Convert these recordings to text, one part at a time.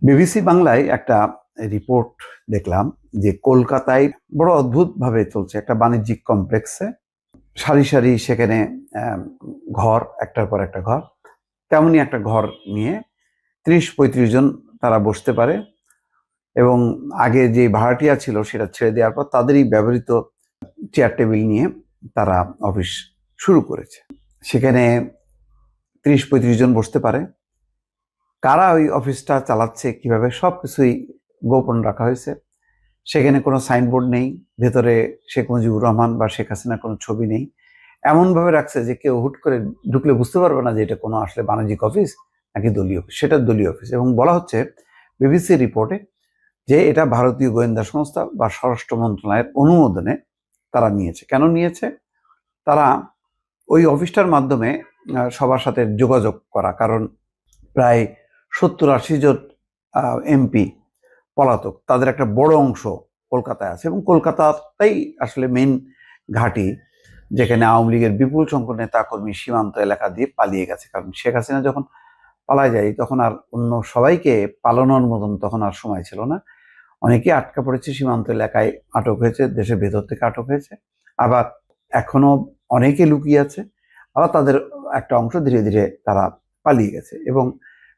BBC বাংলায় একটা report দেখলাম যে কলকাতায় বড় অদ্ভুতভাবে চলছে একটা বাণিজ্যিক কমপ্লেক্সে সারি সারি সেখানে ঘর একটার পর একটা ঘর তেমনই একটা ঘর নিয়ে ৩০-৩৫ জন তারা বসতে পারে এবং আগে যে ভাড়াটিয়া ছিল সেটা ছেড়ে দেওয়ার পর তাদেরই ব্যবহৃত চেয়ার টেবিল নিয়ে তারা অফিস শুরু করেছে। সেখানে ৩০-৩৫ জন বসতে পারে। কারা ওই অফিসটা চালাচ্ছে কিভাবে সবকিছুই গোপন রাখা হয়েছে। সেখানে কোনো সাইনবোর্ড নেই, ভেতরে শেখ মুজিবুর রহমান বা শেখ হাসিনার কোনো ছবি নেই। এমনভাবে রাখছে যে কেউ হুট করে ঢুকলে বুঝতে পারবে না যে এটা কোনো আসলে বাণিজ্যিক অফিস নাকি দলীয় অফিস। সেটা দলীয় অফিস এবং বলা হচ্ছে বিবিসি রিপোর্টে যে এটা ভারতীয় গোয়েন্দা সংস্থা বা স্বরাষ্ট্র মন্ত্রণালয়ের অনুমোদনে তারা নিয়েছে। কেন নিয়েছে? তারা ওই অফিসটার মাধ্যমে সবার সাথে যোগাযোগ করা, কারণ প্রায় 70-80 জন এমপি পলাতক, তাদের একটা বড় অংশ কলকাতায় আছে এবং কলকাতাতেই আসলে মেইন ঘাঁটি, যেখানে আওয়ামী লীগের বিপুল সংখ্যক নেতাকর্মী সীমান্ত এলাকা দিয়ে পালিয়ে গেছে। কারণ শেখ হাসিনা যখন পালায় যায় তখন আর অন্য সবাইকে পালানোর মতন তখন আর সময় ছিল না। অনেকে আটকা পড়েছে, সীমান্ত এলাকায় আটক হয়েছে, দেশের ভেতর থেকে আটক হয়েছে, আবার এখনো অনেকে লুকিয়ে আছে, আবার তাদের একটা অংশ ধীরে ধীরে তারা পালিয়ে গেছে। এবং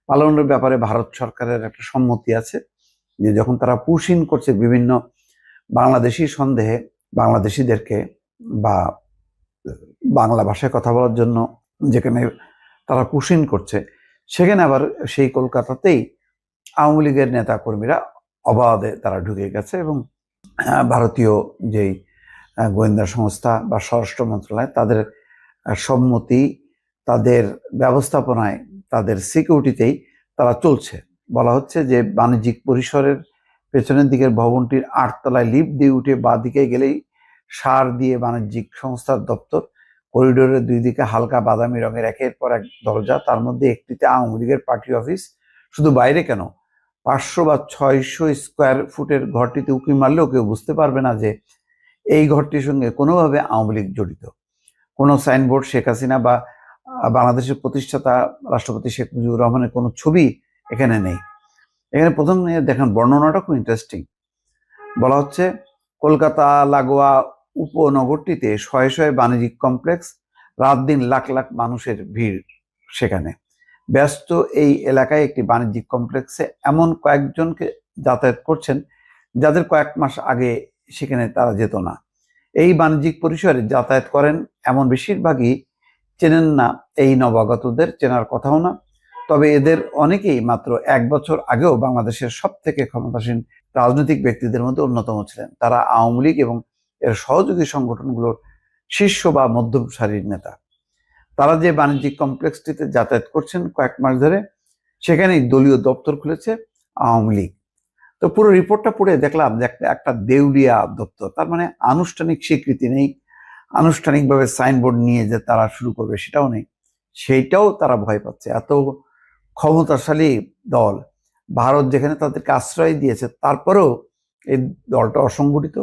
পালানোর ব্যাপারে ভারত সরকারের একটা সম্মতি আছে যে যখন তারা পুশ-ইন করছে বিভিন্ন বাংলাদেশি সন্দেহে বাংলাদেশিদেরকে বা বাংলা ভাষায় কথা বলার জন্য যেখানে তারা পুশ-ইন করছে, সেখানে আবার সেই কলকাতাতেই আওয়ামী লীগের নেতা কর্মীরা অবাধে তারা ঢুকে গেছে এবং ভারতীয় যেই গোয়েন্দা সংস্থা বা স্বরাষ্ট্র মন্ত্রণালয় তাদের সম্মতি, তাদের ব্যবস্থাপনায়, তাদের সিকিউরিটিতেই তারা চলছে। বলা হচ্ছে যে বাণিজ্যিক পরিসরের পেছনের দিকের ভবনটির ৮ তলায় লিফট দিয়ে উঠে বাঁ দিকে গেলেই সার দিয়ে বাণিজ্যিক সংস্থার দপ্তর। করিডোরের দুই দিকে হালকা বাদামি রঙের একের পর এক দরজা, তার মধ্যে একটিতে আওয়ামী লীগের পার্টি অফিস। শুধু বাইরে কেন, 500 বা 600 স্কোয়ার ফুটের ঘরটিতে উঁকি মারলেও কেউ বুঝতে পারবে না যে এই ঘরটির সঙ্গে কোনোভাবে আওয়ামী লীগ জড়িত। কোনো সাইনবোর্ড শেখ হাসিনা বা বাংলাদেশের প্রতিষ্ঠাতা রাষ্ট্রপতি শেখ মুজিবুর রহমানের কোনো ছবি এখানে নেই। এখানে প্রথম দেখেন বর্ণনাটা খুব ইন্টারেস্টিং। বলা হচ্ছে কলকাতা লাগোয়া উপনগরটিতে শয়ে শয়ে বাণিজ্যিক কমপ্লেক্স, রাত দিন লাখ লাখ মানুষের ভিড়। সেখানে ব্যস্ত এই এলাকায় একটি বাণিজ্যিক কমপ্লেক্সে এমন কয়েকজনকে যাতায়াত করছেন যাদের কয়েক মাস আগে সেখানে তারা যেত না। এই বাণিজ্যিক পরিসরে যাতায়াত করেন এমন বেশিরভাগই চেনেন না এই নবাগতদের, চেনার কথাও না। তবে এদের অনেকেই মাত্র 1 বছর আগেও বাংলাদেশের সব থেকে ক্ষমতাসীন রাজনৈতিক ব্যক্তিদের মধ্যে অন্যতম ছিলেন। তারা আওয়ামী লীগ এবং এর সহযোগী সংগঠনগুলোর শীর্ষ বা মধ্যম সারির নেতা। তারা যে বাণিজ্যিক কমপ্লেক্সটিতে যাতায়াত করছেন কয়েক মাস ধরে, সেখানেই দলীয় দপ্তর খুলেছে আওয়ামী লীগ। তো পুরো রিপোর্টটা পড়ে দেখলাম যে একটা দেউলিয়া দপ্তর, তার মানে আনুষ্ঠানিক স্বীকৃতি নেই, আনুষ্ঠানিকভাবে সাইনবোর্ড নিয়ে যে তারা শুরু করবে সেটাও নেই। সেইটাও তারা ভয় পাচ্ছে। এত ক্ষমতাশালী দল, ভারত যেখানে তাদেরকে আশ্রয় দিয়েছে, তারপরেও এই দলটা অসংগঠিত।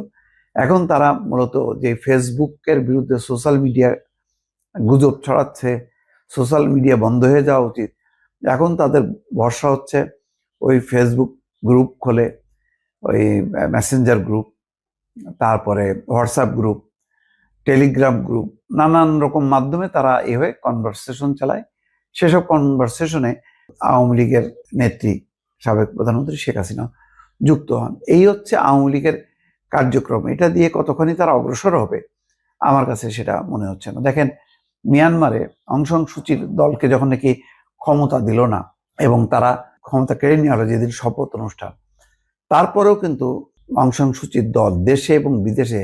এখন তারা মূলত যে ফেসবুকের বিরুদ্ধে সোশ্যাল মিডিয়া গুজব ছড়াচ্ছে, সোশ্যাল মিডিয়া বন্ধ হয়ে যাওয়া উচিত, এখন তাদের ভরসা হচ্ছে ওই ফেসবুক গ্রুপ খোলে, ওই মেসেঞ্জার গ্রুপ, তারপরে হোয়াটসঅ্যাপ গ্রুপ, টেলিগ্রাম গ্রুপ, নানান রকম মাধ্যমে তারা এভাবে কনভারসেশন চালায়। সেসব কনভারসেশনে আওয়ামী লীগের নেত্রী সাবেক প্রধানমন্ত্রী শেখ হাসিনা যুক্ত হন। এই হচ্ছে আওয়ামী লীগের কার্যক্রম। এটা দিয়ে কতখানি তারা অগ্রসর হবে আমার কাছে সেটা মনে হচ্ছে না। দেখেন, মিয়ানমারে অং সান সুচির দলকে যখন নাকি ক্ষমতা দিল না এবং তারা ক্ষমতা কেড়ে নিয়ে হলো যেদিন শপথ অনুষ্ঠান, তারপরেও কিন্তু অং সান সুচির দল দেশে এবং বিদেশে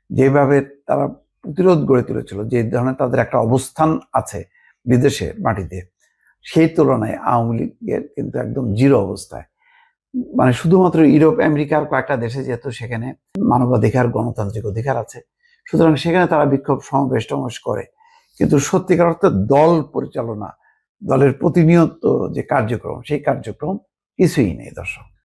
যেভাবে তারা প্রতিরোধ গড়ে তুলেছিল, যে ধরনের তাদের একটা অবস্থান আছে বিদেশের মাটিতে, সেই তুলনায় আওয়ামী লীগের কিন্তু একদম জিরো অবস্থায়। মানে শুধুমাত্র ইউরোপ আমেরিকার কয়েকটা দেশে যেহেতু সেখানে মানবাধিকার গণতান্ত্রিক অধিকার আছে, সুতরাং সেখানে তারা বিক্ষোভ সমাবেশ টমাবেশ করে, কিন্তু সত্যিকার অর্থে দল পরিচালনা, দলের প্রতিনিয়ত যে কার্যক্রম, সেই কার্যক্রম কিছুই নেই। দর্শক।